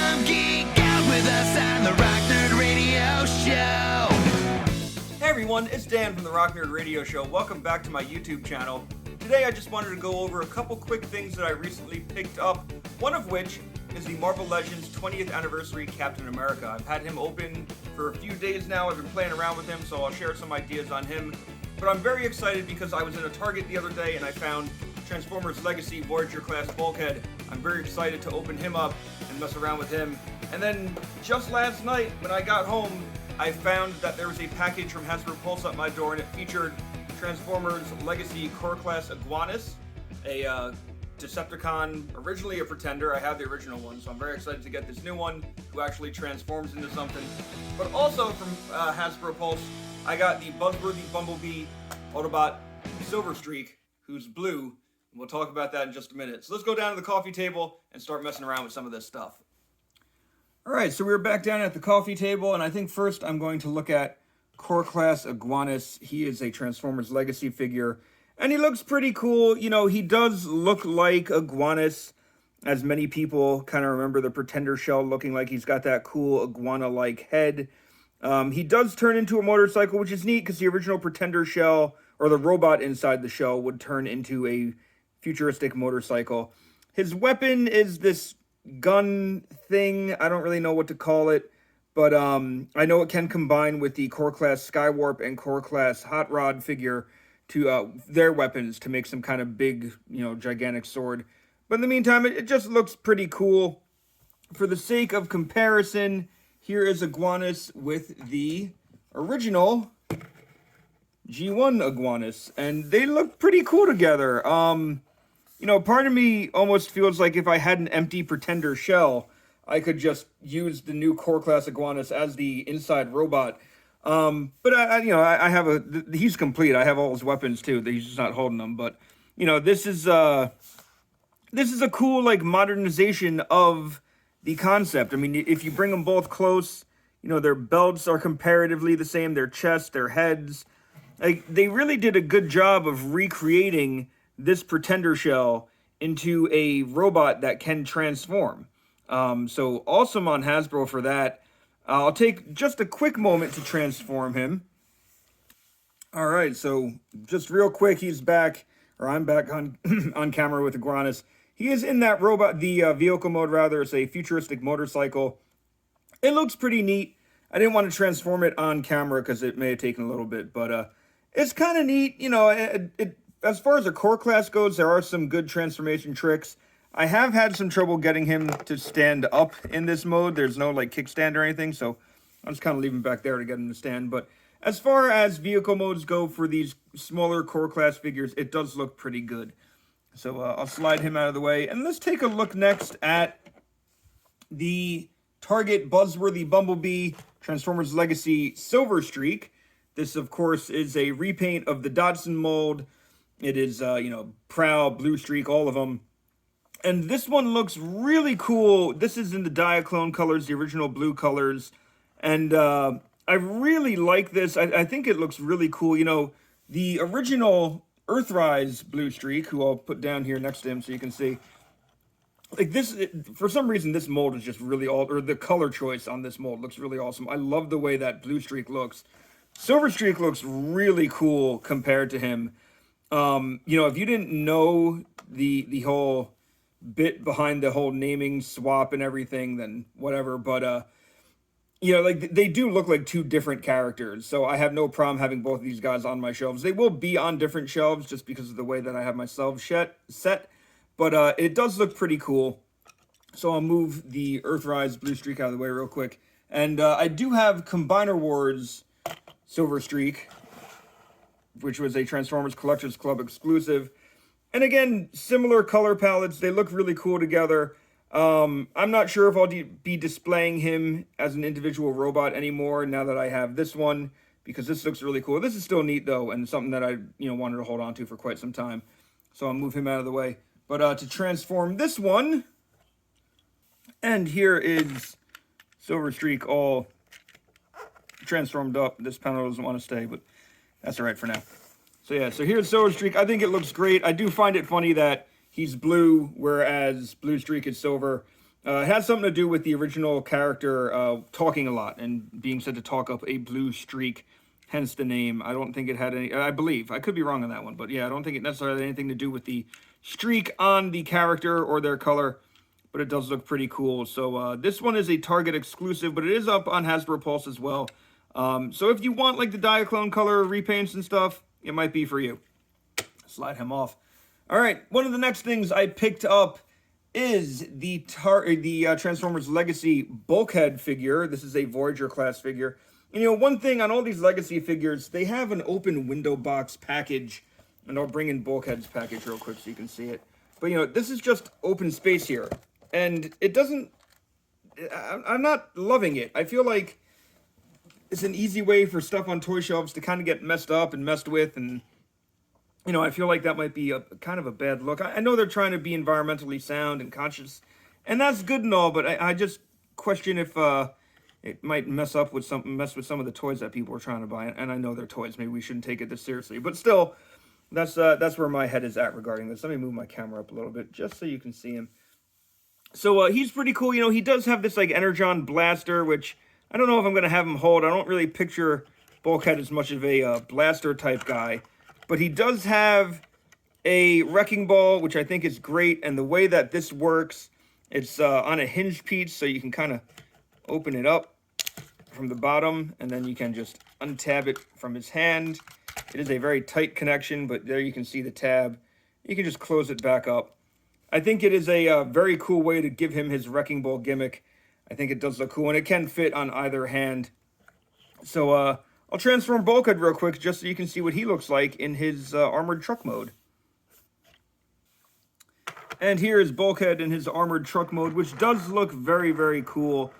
Come geek out with us on the Rock Nerd Radio Show. Hey everyone, it's Dan from the Rock Nerd Radio Show. Welcome back to my YouTube channel. Today I just wanted to go over a couple quick things that I recently picked up, one of which is the Marvel Legends 20th Anniversary Captain America. I've had him open for a few days now. I've been playing around with him, so I'll share some ideas on him. But I'm very excited because I was in a Target the other day and I found Transformers Legacy Voyager class Bulkhead. I'm very excited to open him up and mess around with him. And then just last night when I got home, I found that there was a package from Hasbro Pulse at my door and it featured Transformers Legacy Core Class Iguanus, a Decepticon, originally a Pretender. I have the original one, so I'm very excited to get this new one who actually transforms into something. But also from Hasbro Pulse, I got the buzzworthy Bumblebee Autobot Silver Streak, who's blue. We'll talk about that in just a minute. So let's go down to the coffee table and start messing around with some of this stuff. Alright, so we're back down at the coffee table, and I think first I'm going to look at Core Class Iguanus. He is a Transformers Legacy figure, and he looks pretty cool. You know, he does look like Iguanus, as many people kind of remember the Pretender shell looking like. He's got that cool iguana-like head. He does turn into a motorcycle, which is neat because the original Pretender shell, or the robot inside the shell, would turn into a futuristic motorcycle. His weapon is this gun thing. I don't really know what to call it, but I know it can combine with the Core Class Skywarp and Core Class Hot Rod figure to their weapons to make some kind of big, gigantic sword. But in the meantime, it just looks pretty cool. For the sake of comparison, here is Iguanus with the original G1 Iguanus, and they look pretty cool together. Part of me almost feels like if I had an empty Pretender shell, I could just use the new Core Class Iguanus as the inside robot. But I have he's complete. I have all his weapons too. He's just not holding them. But this is a cool modernization of the concept. I mean, if you bring them both close, their belts are comparatively the same. Their chests, their heads. They really did a good job of recreating this Pretender shell into a robot that can transform. So awesome on Hasbro for that. I'll take just a quick moment to transform him. All right, so just real quick, he's back, or I'm back on on camera with Iguanus. He is in that robot, the vehicle mode rather. It's a futuristic motorcycle. It looks pretty neat. I didn't want to transform it on camera because it may have taken a little bit, but it's kind of neat. As far as the core class goes, there are some good transformation tricks. I have had some trouble getting him to stand up in this mode. There's no kickstand or anything, so I'm just kind of leaving him back there to get him to stand. But as far as vehicle modes go for these smaller core class figures, it does look pretty good. So I'll slide him out of the way. And let's take a look next at the Target buzzworthy Bumblebee Transformers Legacy Silver Streak. This, of course, is a repaint of the Dodson mold. It is, Prowl, Blue Streak, all of them. And this one looks really cool. This is in the Diaclone colors, the original blue colors. And I really like this. I think it looks really cool. The original Earthrise Blue Streak, who I'll put down here next to him so you can see. For some reason, this mold is just really or the color choice on this mold looks really awesome. I love the way that Blue Streak looks. Silver Streak looks really cool compared to him. If you didn't know the whole bit behind the whole naming swap and everything, then whatever. But, they do look like two different characters. So I have no problem having both of these guys on my shelves. They will be on different shelves just because of the way that I have my shelves set. But it does look pretty cool. So I'll move the Earthrise Blue Streak out of the way real quick. And I do have Combiner Wars Silver Streak, which was a Transformers Collectors Club exclusive. And again, similar color palettes. They look really cool together. I'm not sure if I'll be displaying him as an individual robot anymore now that I have this one, because this looks really cool. This is still neat, though, and something that I wanted to hold on to for quite some time. So I'll move him out of the way. But to transform this one, and here is Silver Streak all transformed up. This panel doesn't want to stay, but that's all right for now. So yeah, so here's Silver Streak. I think it looks great. I do find it funny that he's blue, whereas Blue Streak is silver. It has something to do with the original character talking a lot and being said to talk up a blue streak, hence the name. I don't think it had any, I believe, I could be wrong on that one, but yeah, I don't think it necessarily had anything to do with the streak on the character or their color, but it does look pretty cool. So this one is a Target exclusive, but it is up on Hasbro Pulse as well. So if you want like the Diaclone color repaints and stuff, it might be for you. Slide him off. All right, one of the next things I picked up is the Transformers Legacy Bulkhead figure. This is a Voyager class figure. And, you know, one thing on all these Legacy figures, they have an open window box package. And I'll bring in Bulkhead's package real quick so you can see it. But, you know, this is just open space here. And it doesn't... I'm not loving it. I feel like it's an easy way for stuff on toy shelves to kind of get messed up and messed with. And, you know, I feel like that might be a kind of a bad look. I know they're trying to be environmentally sound and conscious. And that's good and all, but I just question if it might mess with some of the toys that people are trying to buy. And I know they're toys. Maybe we shouldn't take it this seriously. But still, that's where my head is at regarding this. Let me move my camera up a little bit just so you can see him. So he's pretty cool. You know, he does have this like Energon blaster, which I don't know if I'm going to have him hold. I don't really picture Bulkhead as much of a blaster type guy. But he does have a wrecking ball, which I think is great. And the way that this works, it's on a hinge piece, so you can kind of open it up from the bottom, and then you can just untab it from his hand. It is a very tight connection, but there you can see the tab. You can just close it back up. I think it is a very cool way to give him his wrecking ball gimmick. I think it does look cool, and it can fit on either hand. So I'll transform Bulkhead real quick just so you can see what he looks like in his armored truck mode. And here is Bulkhead in his armored truck mode, which does look very, very cool.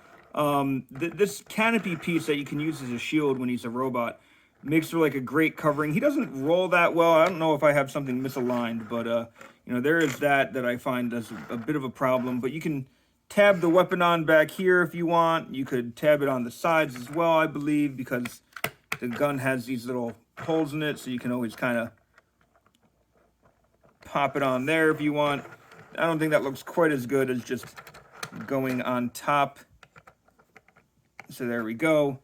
This canopy piece that you can use as a shield when he's a robot makes for like a great covering. He doesn't roll that well. I don't know if I have something misaligned, but you know, there is that I find as a bit of a problem. But you can tab the weapon on back here if you want. You could tab it on the sides as well, I believe, because the gun has these little holes in it, so you can always kind of pop it on there if you want. I don't think that looks quite as good as just going on top. So there we go.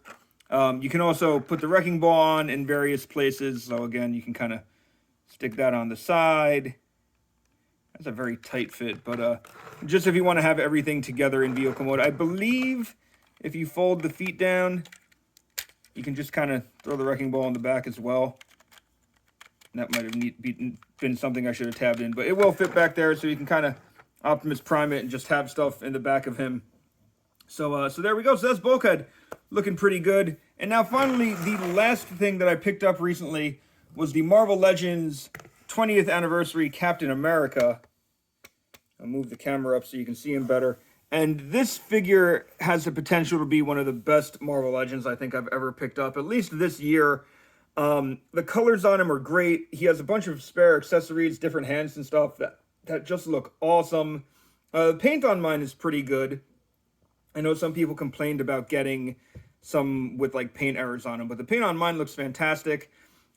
You can also put the wrecking ball on in various places. So again, you can kind of stick that on the side. That's a very tight fit, but just if you want to have everything together in vehicle mode, I believe if you fold the feet down, you can just kind of throw the wrecking ball in the back as well. And that might have been something I should have tabbed in, but it will fit back there, so you can kind of Optimus Prime it and just have stuff in the back of him. So there we go. So that's Bulkhead, looking pretty good. And now finally, the last thing that I picked up recently was the Marvel Legends 20th Anniversary Captain America. I'll move the camera up so you can see him better. And this figure has the potential to be one of the best Marvel Legends I think I've ever picked up, at least this year. The colors on him are great. He has a bunch of spare accessories, different hands and stuff that just look awesome. The paint on mine is pretty good. I know some people complained about getting some with like paint errors on them, but the paint on mine looks fantastic.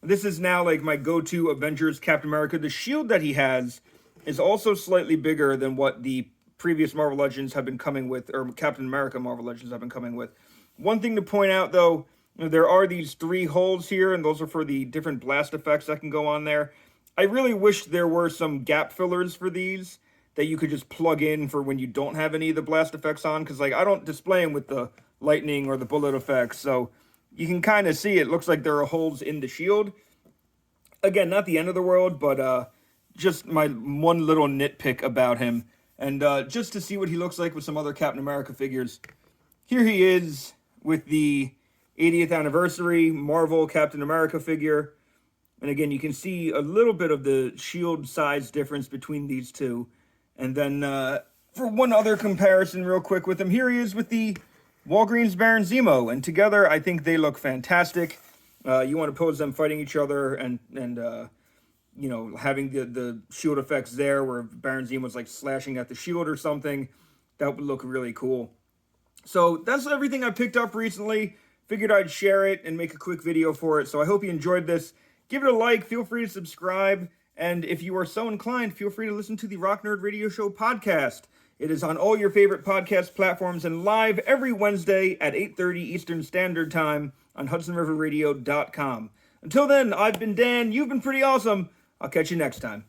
This is now like my go-to Avengers Captain America. The shield that he has is also slightly bigger than what the previous Marvel Legends have been coming with, or Captain America Marvel Legends have been coming with. One thing to point out though, there are these 3 holes here, and those are for the different blast effects that can go on there. I really wish there were some gap fillers for these that you could just plug in for when you don't have any of the blast effects on, because like I don't display them with the lightning or the bullet effects, so you can kind of see it looks like there are holes in the shield. Again, not the end of the world, but just my one little nitpick about him. And just to see what he looks like with some other Captain America figures, here he is with the 80th anniversary Marvel Captain America figure. And again, you can see a little bit of the shield size difference between these two. And then for one other comparison real quick with him, here he is with the Walgreens Baron Zemo. And together, I think they look fantastic. You want to pose them fighting each other and you know, having the shield effects there where Baron Zemo's like slashing at the shield or something. That would look really cool. So that's everything I picked up recently. Figured I'd share it and make a quick video for it. So I hope you enjoyed this. Give it a like. Feel free to subscribe. And if you are so inclined, feel free to listen to the Rock Nerd Radio Show podcast. It is on all your favorite podcast platforms and live every Wednesday at 8:30 Eastern Standard Time on HudsonRiverRadio.com. Until then, I've been Dan. You've been pretty awesome. I'll catch you next time.